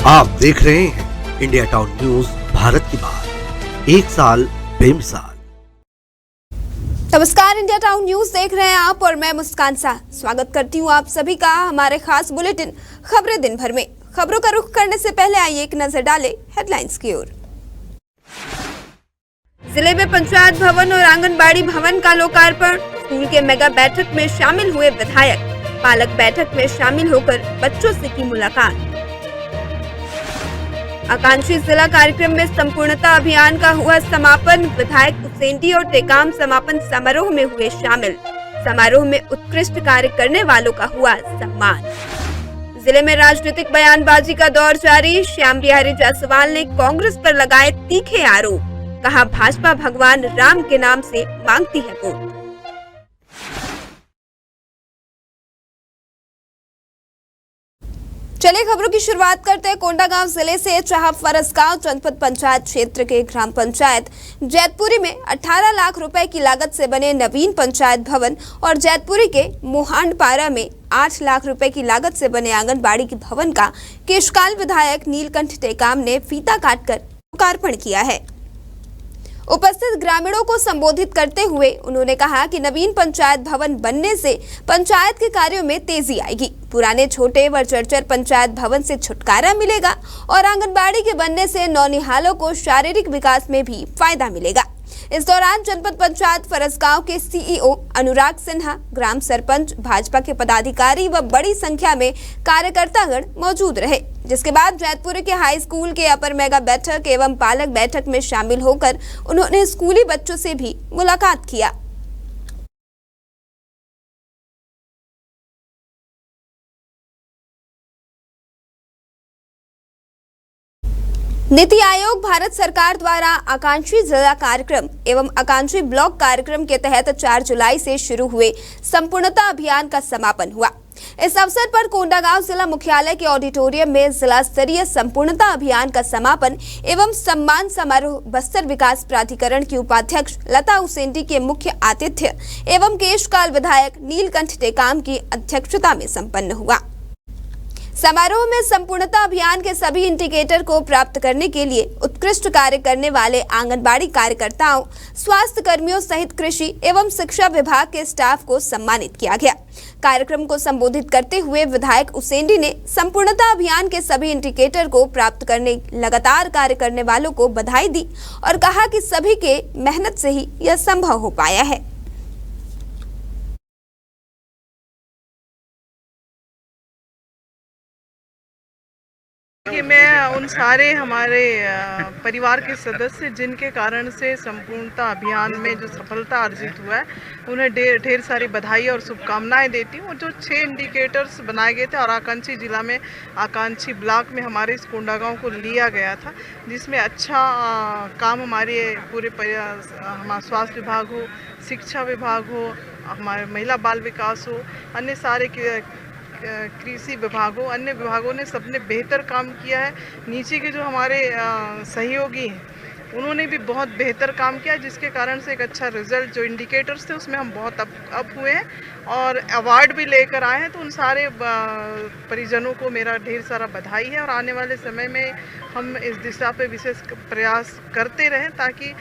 आप देख रहे हैं इंडिया टाउन न्यूज, भारत की बात, एक साल बेमिसाल। नमस्कार, इंडिया टाउन न्यूज देख रहे हैं आप और मैं मुस्कान शाह स्वागत करती हूं आप सभी का हमारे खास बुलेटिन खबरें दिन भर में। खबरों का रुख करने से पहले आइए एक नजर डालें हेडलाइंस की ओर। जिले में पंचायत भवन और आंगनबाड़ी भवन का लोकार्पण। स्कूल के मेगा बैठक में शामिल हुए विधायक। पालक बैठक में शामिल होकर बच्चों से की मुलाकात। आकांक्षी जिला कार्यक्रम में संपूर्णता अभियान का हुआ समापन। विधायक उसेंडी और टेकाम समापन समारोह में हुए शामिल। समारोह में उत्कृष्ट कार्य करने वालों का हुआ सम्मान। जिले में राजनीतिक बयानबाजी का दौर जारी। श्याम बिहारी जायसवाल ने कांग्रेस पर लगाए तीखे आरोप। कहा, भाजपा भगवान राम के नाम से मांगती है वोट। चलिए खबरों की शुरुआत करते हैं कोंडागांव जिले से। जहां फरसगांव जनपद पंचायत क्षेत्र के ग्राम पंचायत जैतपुरी में 18 लाख रुपए की लागत से बने नवीन पंचायत भवन और जैतपुरी के मोहांडपारा में 8 लाख रुपए की लागत से बने आंगनबाड़ी के भवन का केशकाल विधायक नीलकंठ टेकाम ने फीता काटकर लोकार्पण किया है। उपस्थित ग्रामीणों को संबोधित करते हुए उन्होंने कहा कि नवीन पंचायत भवन बनने से पंचायत के कार्यों में तेजी आएगी। पुराने छोटे व जर्जर पंचायत भवन से छुटकारा मिलेगा और आंगनबाड़ी के बनने से नौनिहालों को शारीरिक विकास में भी फायदा मिलेगा। इस दौरान जनपद पंचायत फरसगांव के सीईओ अनुराग सिन्हा, ग्राम सरपंच, भाजपा के पदाधिकारी व बड़ी संख्या में कार्यकर्तागण मौजूद रहे। जिसके बाद जैतपुरी के हाई स्कूल के अपर मेगा बैठक एवं पालक बैठक में शामिल होकर उन्होंने स्कूली बच्चों से भी मुलाकात किया। नीति आयोग भारत सरकार द्वारा आकांक्षी जिला कार्यक्रम एवं आकांक्षी ब्लॉक कार्यक्रम के तहत 4 जुलाई से शुरू हुए संपूर्णता अभियान का समापन हुआ। इस अवसर पर कोंडागांव जिला मुख्यालय के ऑडिटोरियम में जिला स्तरीय संपूर्णता अभियान का समापन एवं सम्मान समारोह बस्तर विकास प्राधिकरण की उपाध्यक्ष लता उसेंडी के मुख्य आतिथ्य एवं केशकाल विधायक नीलकंठ टेकाम की अध्यक्षता में संपन्न हुआ। समारोह में संपूर्णता अभियान के सभी इंडिकेटर को प्राप्त करने के लिए उत्कृष्ट कार्य करने वाले आंगनबाड़ी कार्यकर्ताओं, स्वास्थ्य कर्मियों सहित कृषि एवं शिक्षा विभाग के स्टाफ को सम्मानित किया गया। कार्यक्रम को संबोधित करते हुए विधायक उसेंडी ने संपूर्णता अभियान के सभी इंडिकेटर को प्राप्त करने लगातार कार्य करने वालों को बधाई दी और कहा कि सभी के मेहनत से ही यह संभव हो पाया है। कि मैं उन सारे हमारे परिवार के सदस्य जिनके कारण से संपूर्णता अभियान में जो सफलता अर्जित हुआ है उन्हें ढेर सारी बधाई और शुभकामनाएं देती हूँ। जो 6 इंडिकेटर्स बनाए गए थे और आकांक्षी जिला में आकांक्षी ब्लॉक में हमारे इस कोंडागांव को लिया गया था, जिसमें अच्छा काम हमारे पूरे हमारा स्वास्थ्य विभाग हो, शिक्षा विभाग हो, हमारे महिला बाल विकास हो, अन्य सारे कृषि विभागों, अन्य विभागों ने सबने बेहतर काम किया है। नीचे के जो हमारे सहयोगी हैं उन्होंने भी बहुत बेहतर काम किया, जिसके कारण से एक अच्छा रिजल्ट जो इंडिकेटर्स थे उसमें हम बहुत अप हुए हैं और अवार्ड भी लेकर आए हैं। तो उन सारे परिजनों को मेरा ढेर सारा बधाई है और आने वाले समय में हम इस दिशा पे विशेष प्रयास करते रहें ताकि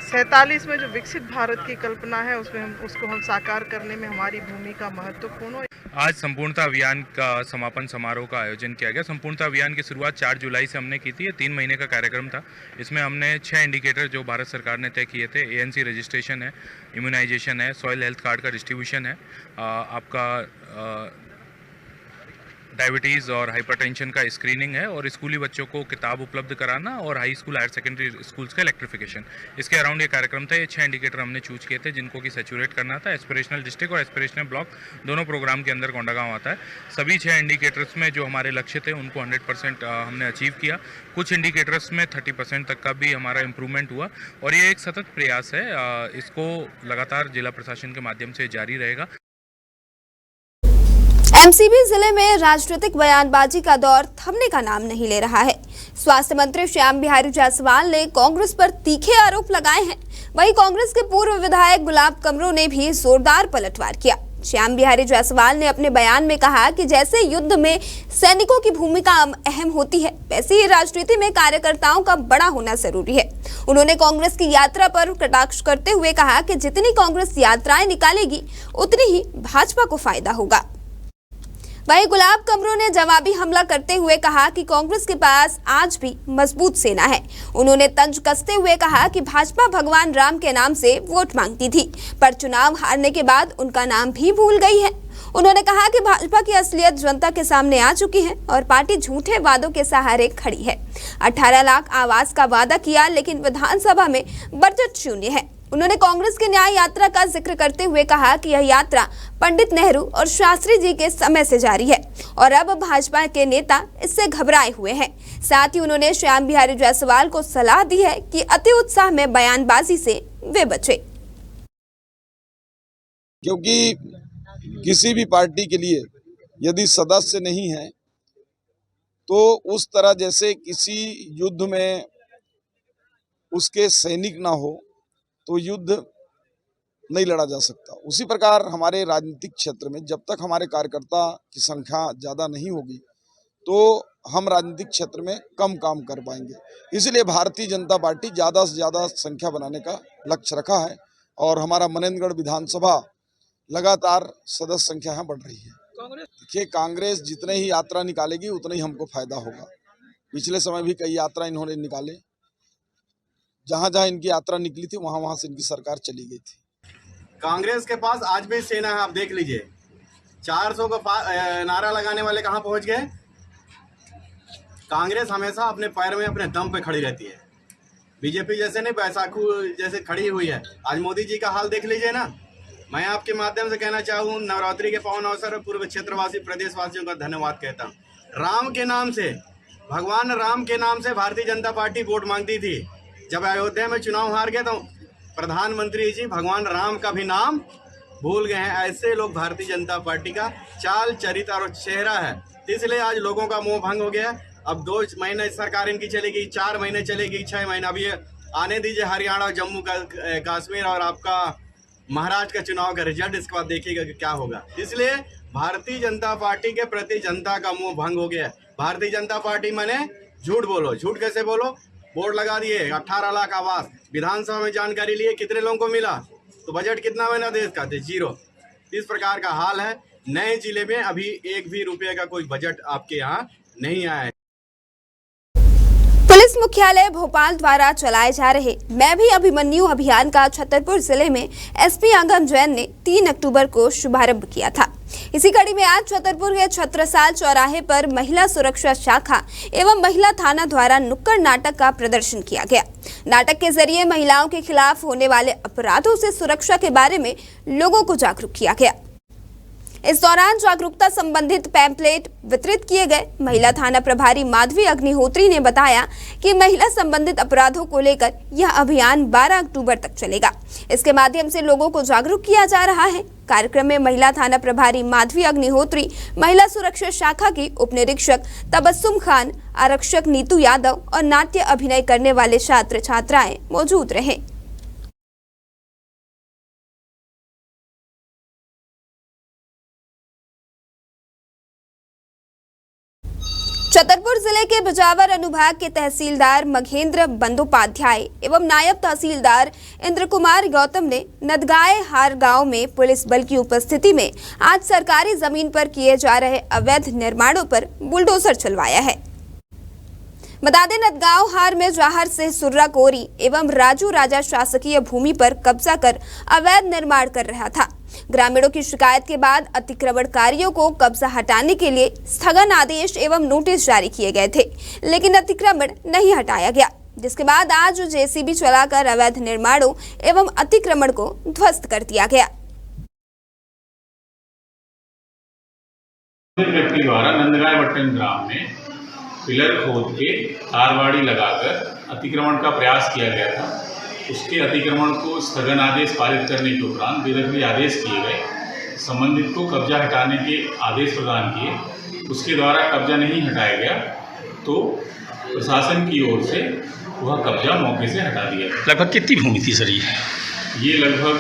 47 में जो विकसित भारत की कल्पना है उसको हम साकार करने में हमारी भूमिका महत्वपूर्ण हो। आज संपूर्णता अभियान का समापन समारोह का आयोजन किया गया। संपूर्णता अभियान की शुरुआत 4 जुलाई से हमने की थी। ये 3 महीने का कार्यक्रम था। इसमें हमने 6 इंडिकेटर जो भारत सरकार ने तय किए थे, ANC रजिस्ट्रेशन है, इम्यूनाइजेशन है, सॉइल हेल्थ कार्ड का डिस्ट्रीब्यूशन है, आपका डायबिटीज़ और हाइपरटेंशन का स्क्रीनिंग है और स्कूली बच्चों को किताब उपलब्ध कराना और high school higher secondary schools का इलेक्ट्रिफिकेशन, इसके अराउंड ये कार्यक्रम था। ये 6 इंडिकेटर हमने चूज किए थे जिनको कि सैचुरेट करना था। एस्पिरेशनल डिस्ट्रिक्ट और एस्पिरेशनल ब्लॉक दोनों प्रोग्राम के अंदर कोंडागांव आता है। सभी 6 इंडिकेटर्स में जो हमारे लक्ष्य थे उनको 100% हमने अचीव किया। कुछ इंडिकेटर्स में 30% तक का भी हमारा इम्प्रूवमेंट हुआ और ये एक सतत प्रयास है। इसको लगातार जिला प्रशासन के माध्यम से जारी रहेगा। एमसीबी जिले में राजनीतिक बयानबाजी का दौर थमने का नाम नहीं ले रहा है। स्वास्थ्य मंत्री श्याम बिहारी जायसवाल ने कांग्रेस पर तीखे आरोप लगाए हैं। वहीं कांग्रेस के पूर्व विधायक गुलाब कमरों ने भी जोरदार पलटवार किया। श्याम बिहारी जायसवाल ने अपने बयान में कहा कि जैसे युद्ध में सैनिकों की भूमिका अहम होती है, वैसे ही राजनीति में कार्यकर्ताओं का बड़ा होना जरूरी है। उन्होंने कांग्रेस की यात्रा पर कटाक्ष करते हुए कहा कि जितनी कांग्रेस यात्राएं निकालेगी उतनी ही भाजपा को फायदा होगा। वहीं गुलाब कमरों ने जवाबी हमला करते हुए कहा कि कांग्रेस के पास आज भी मजबूत सेना है। उन्होंने तंज कसते हुए कहा कि भाजपा भगवान राम के नाम से वोट मांगती थी, पर चुनाव हारने के बाद उनका नाम भी भूल गई है। उन्होंने कहा कि भाजपा की असलियत जनता के सामने आ चुकी है और पार्टी झूठे वादों के सहारे खड़ी है। 18 लाख आवास का वादा किया, लेकिन विधानसभा में बजट शून्य है। उन्होंने कांग्रेस की न्याय यात्रा का जिक्र करते हुए कहा कि यह यात्रा पंडित नेहरू और शास्त्री जी के समय से जारी है और अब भाजपा के नेता इससे घबराए हुए हैं। साथ ही उन्होंने श्याम बिहारी जायसवाल को सलाह दी है कि अति उत्साह में बयानबाजी से वे बचे, क्योंकि किसी भी पार्टी के लिए यदि सदस्य नहीं है तो उस तरह जैसे किसी युद्ध में उसके सैनिक ना हो तो युद्ध नहीं लड़ा जा सकता। उसी प्रकार हमारे राजनीतिक क्षेत्र में जब तक हमारे कार्यकर्ता की संख्या ज़्यादा नहीं होगी तो हम राजनीतिक क्षेत्र में कम काम कर पाएंगे। इसलिए भारतीय जनता पार्टी ज़्यादा से ज़्यादा संख्या बनाने का लक्ष्य रखा है और हमारा मनेंद्रगढ़ विधानसभा लगातार सदस्य संख्या यहाँ बढ़ रही है। देखिए, कांग्रेस जितने ही यात्रा निकालेगी उतना ही हमको फायदा होगा। पिछले समय भी कई यात्रा इन्होंने निकाले, जहां जहां इनकी यात्रा निकली थी वहां वहां से इनकी सरकार चली गई थी। कांग्रेस के पास आज भी सेना है, आप देख लीजिए। 400 का नारा लगाने वाले कहां पहुंच गए। कांग्रेस हमेशा अपने पैर में अपने दम पे खड़ी रहती है। बीजेपी जैसे नहीं, बैसाखू जैसे खड़ी हुई है। आज मोदी जी का हाल देख लीजिए ना। मैं आपके माध्यम से कहना चाहूँ, नवरात्रि के पावन अवसर पर पूर्व क्षेत्रवासी प्रदेशवासियों का धन्यवाद कहता हूँ। राम के नाम से, भगवान राम के नाम से भारतीय जनता पार्टी वोट मांगती थी। जब अयोध्या में चुनाव हार गए तो प्रधानमंत्री जी भगवान राम का भी नाम भूल गए हैं। ऐसे लोग भारतीय जनता पार्टी का चाल चरित्र और चेहरा है, इसलिए आज लोगों का मोह भंग हो गया। अब 2 महीने सरकार इनकी चलेगी, 4 महीने चलेगी, 6 महीना। अभी आने दीजिए हरियाणा, जम्मू कश्मीर और आपका महाराष्ट्र का चुनाव का रिजल्ट, इसके बाद देखिएगा कि क्या होगा। इसलिए भारतीय जनता पार्टी के प्रति जनता का मोह भंग हो गया। भारतीय जनता पार्टी माने झूठ बोलो। झूठ कैसे बोलो? बोर्ड लगा दिए, 18 लाख आवास। विधानसभा में जानकारी लिए कितने लोगों को मिला, तो बजट कितना बना देश का? 0। इस प्रकार का हाल है। नए जिले में अभी 1 भी रुपये का कोई बजट आपके यहाँ नहीं आया है। पुलिस मुख्यालय भोपाल द्वारा चलाए जा रहे मैं भी अभिमन्यु अभियान का छतरपुर जिले में एसपी आगम जैन ने 3 अक्टूबर को शुभारंभ किया था। इसी कड़ी में आज छतरपुर के छत्रसाल चौराहे पर महिला सुरक्षा शाखा एवं महिला थाना द्वारा नुक्कड़ नाटक का प्रदर्शन किया गया। नाटक के जरिए महिलाओं के खिलाफ होने वाले अपराधों से सुरक्षा के बारे में लोगों को जागरूक किया गया। इस दौरान जागरूकता संबंधित पैम्पलेट वितरित किए गए। महिला थाना प्रभारी माधवी अग्निहोत्री ने बताया कि महिला संबंधित अपराधों को लेकर यह अभियान 12 अक्टूबर तक चलेगा। इसके माध्यम से लोगों को जागरूक किया जा रहा है। कार्यक्रम में महिला थाना प्रभारी माधवी अग्निहोत्री, महिला सुरक्षा शाखा की उप निरीक्षक तबस्सुम खान, आरक्षक नीतू यादव और नाट्य अभिनय करने वाले छात्र छात्राएं मौजूद रहे। छतरपुर जिले के बिजावर अनुभाग के तहसीलदार मघेंद्र बंदोपाध्याय एवं नायब तहसीलदार इंद्र कुमार गौतम ने नदगाय हार गांव में पुलिस बल की उपस्थिति में आज सरकारी जमीन पर किए जा रहे अवैध निर्माणों पर बुलडोजर चलवाया है। बता दें, नदगांव हार में जवाहर सिंह सुर्रा कोरी एवं राजू राजा शासकीय भूमि पर कब्जा कर अवैध निर्माण कर रहा था। ग्रामीणों की शिकायत के बाद अतिक्रमणकारियों को कब्जा हटाने के लिए स्थगन आदेश एवं नोटिस जारी किए गए थे, लेकिन अतिक्रमण नहीं हटाया गया, जिसके बाद आज जेसीबी चलाकर अवैध निर्माणों एवं अतिक्रमण को ध्वस्त कर दिया गया। व्यक्ति द्वारा नंदगाय वट्टन ग्राम में पिलर खोद के तारवाड़ी लगाकर अतिक्रमण का प्रयास किया गया था। उसके अतिक्रमण को स्थगन आदेश पारित करने के उपरांत बेदखली आदेश किए गए। संबंधित को कब्जा हटाने के आदेश प्रदान किए। उसके द्वारा कब्जा नहीं हटाया गया तो प्रशासन की ओर से वह कब्जा मौके से हटा दिया। लगभग कितनी भूमि थी सर? ये लगभग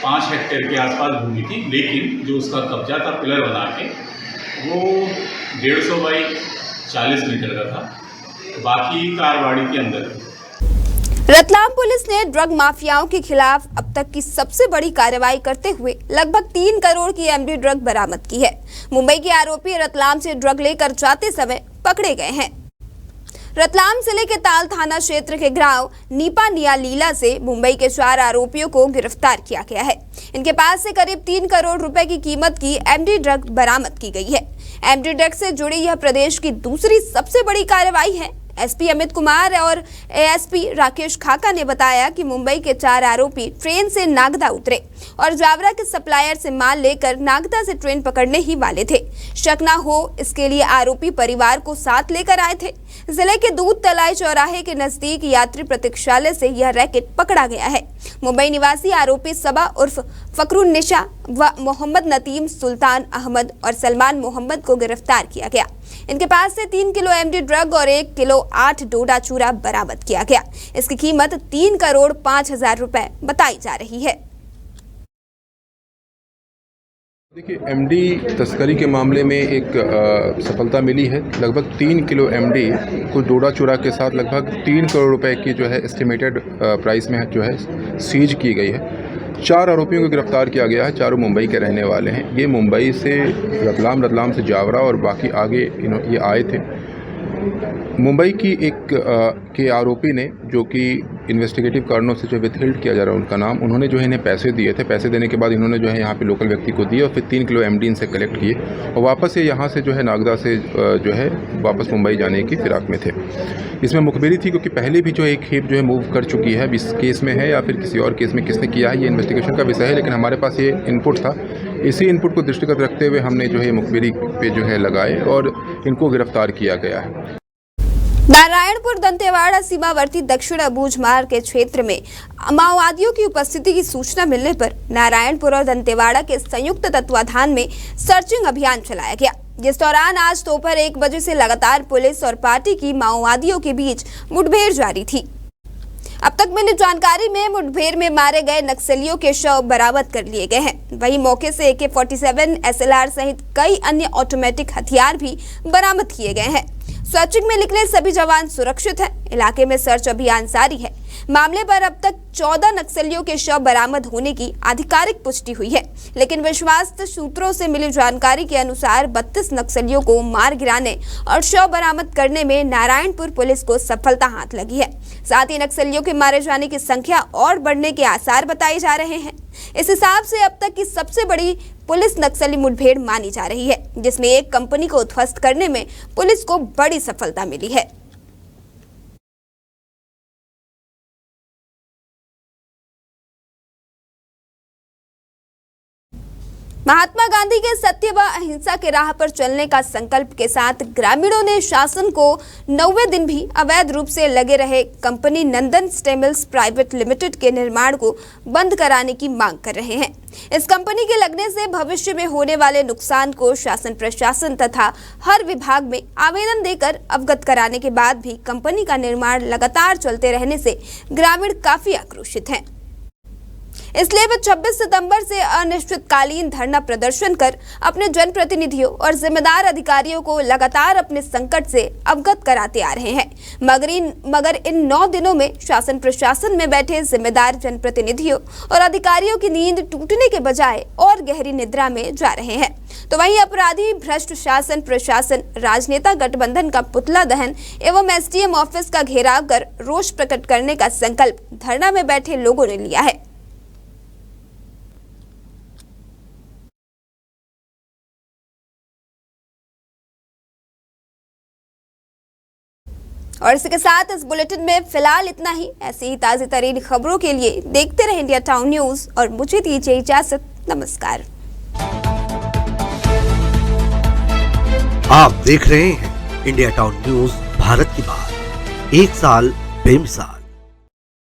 5 हेक्टेयर के आसपास भूमि थी, लेकिन जो उसका कब्जा था पिलर बना के वो 150 बाई 40 मीटर का था, बाकी कारवाड़ी के अंदर थी। रतलाम पुलिस ने ड्रग माफियाओं के खिलाफ अब तक की सबसे बड़ी कार्रवाई करते हुए लगभग 3 करोड़ की एमडी ड्रग बरामद की है। मुंबई के आरोपी रतलाम से ड्रग लेकर जाते समय पकड़े गए हैं। रतलाम जिले के ताल थाना क्षेत्र के गांव नीपा निया लीला से मुंबई के 4 आरोपियों को गिरफ्तार किया गया है। इनके पास से करीब 3 करोड़ रुपए की कीमत की एमडी ड्रग बरामद की गई है। एमडी ड्रग से जुड़ी यह प्रदेश की दूसरी सबसे बड़ी कार्रवाई है। एसपी अमित कुमार और एएसपी राकेश खाका ने बताया कि मुंबई के 4 आरोपी ट्रेन से नागदा उतरे और जावरा के सप्लायर से माल लेकर नागदा से ट्रेन पकड़ने ही वाले थे। शक न हो इसके लिए आरोपी परिवार को साथ लेकर आए थे। जिले के दूध तलाई चौराहे के नजदीक यात्री प्रतीक्षालय से यह रैकेट पकड़ा गया है। मुंबई निवासी आरोपी सबा उर्फ फकरुन्निशा व मोहम्मद नतीम, सुल्तान अहमद और सलमान मोहम्मद को गिरफ्तार किया गया। इनके पास से 3 किलो एमडी ड्रग और 1 किलो 8 डोडा चूरा बरामद किया गया। इसकी कीमत 3 करोड़ 5 हजार रुपए बताई जा रही है। देखिए, एमडी तस्करी के मामले में एक सफलता मिली है। लगभग 3 किलो एमडी कुछ डोडा चूरा के साथ लगभग 3 करोड़ रुपए की जो है एस्टिमेटेड प्राइस में जो है सीज की गई है। 4 आरोपियों को गिरफ्तार किया गया है। चारों मुंबई के रहने वाले हैं। ये मुंबई से रतलाम, रतलाम से जावरा और बाकी आगे ये आए थे। मुंबई की एक के आरोपी ने, जो कि इन्वेस्टिगेटिव कारणों से जो विथहेल्ड किया जा रहा है उनका नाम, उन्होंने जो है इन्हें पैसे दिए थे। पैसे देने के बाद इन्होंने जो है यहाँ पे लोकल व्यक्ति को दिए और फिर 3 किलो एमडी इनसे कलेक्ट किए और वापस से यहाँ से जो है नागदा से जो है वापस मुंबई जाने की फिराक में थे। इसमें मुखबिरी थी क्योंकि पहले भी जो एक खेप जो है मूव कर चुकी है। इस केस में है या फिर किसी और केस में किसने किया है, ये इन्वेस्टिगेशन का विषय है, लेकिन हमारे पास ये इनपुट था। इसी इनपुट को दृष्टिगत रखते हुए हमने जो है मुखबिरी पे जो है लगाए और इनको गिरफ्तार किया गया है। नारायणपुर दंतेवाड़ा सीमावर्ती दक्षिण अबूझ मार्ग के क्षेत्र में माओवादियों की उपस्थिति की सूचना मिलने पर नारायणपुर और दंतेवाड़ा के संयुक्त तत्वाधान में सर्चिंग अभियान चलाया गया, जिस दौरान आज दोपहर 1 बजे से लगातार पुलिस और पार्टी की माओवादियों के बीच मुठभेड़ जारी थी। अब तक मिली जानकारी में मुठभेड़ में मारे गए नक्सलियों के शव बरामद कर लिए गए हैं। वहीं मौके से AK-47 SLR सहित कई अन्य ऑटोमेटिक हथियार भी बरामद किए गए हैं। सर्चिंग में निकले सभी जवान सुरक्षित हैं। इलाके में सर्च अभियान जारी है। मामले पर अब तक 14 नक्सलियों के शव बरामद होने की आधिकारिक पुष्टि हुई है, लेकिन विश्वस्त सूत्रों से मिली जानकारी के अनुसार 32 नक्सलियों को मार गिराने और शव बरामद करने में नारायणपुर पुलिस को सफलता हाथ लगी है। साथ ही नक्सलियों के मारे जाने की संख्या और बढ़ने के आसार बताए जा रहे हैं। इस हिसाब से अब तक की सबसे बड़ी पुलिस नक्सली मुठभेड़ मानी जा रही है, जिसमें एक कंपनी को ध्वस्त करने में पुलिस को बड़ी सफलता मिली है। महात्मा गांधी के सत्य व अहिंसा के राह पर चलने का संकल्प के साथ ग्रामीणों ने शासन को 90 दिन भी अवैध रूप से लगे रहे कंपनी नंदन स्टील मिल्स प्राइवेट लिमिटेड के निर्माण को बंद कराने की मांग कर रहे हैं। इस कंपनी के लगने से भविष्य में होने वाले नुकसान को शासन प्रशासन तथा हर विभाग में आवेदन देकर अवगत कराने के बाद भी कंपनी का निर्माण लगातार चलते रहने से ग्रामीण काफी आक्रोशित हैं। इसलिए वे 26 सितंबर से अनिश्चितकालीन धरना प्रदर्शन कर अपने जनप्रतिनिधियों और जिम्मेदार अधिकारियों को लगातार अपने संकट से अवगत कराते आ रहे हैं। मगर इन 9 दिनों में शासन प्रशासन में बैठे जिम्मेदार जनप्रतिनिधियों और अधिकारियों की नींद टूटने के बजाय और गहरी निद्रा में जा रहे हैं। तो वहीं अपराधी, भ्रष्ट शासन प्रशासन, राजनेता गठबंधन का पुतला दहन एवं SDM ऑफिस का घेराव कर रोष प्रकट करने का संकल्प धरना में बैठे लोगों ने लिया है। और इसी के साथ इस बुलेटिन में फिलहाल इतना ही। ऐसी ही ताज़ी तरीन खबरों के लिए देखते रहे इंडिया टाउन न्यूज और मुझे दीजिए इजाजत। नमस्कार। आप देख रहे हैं इंडिया टाउन न्यूज, भारत की बात, 1 साल बेमिसाल।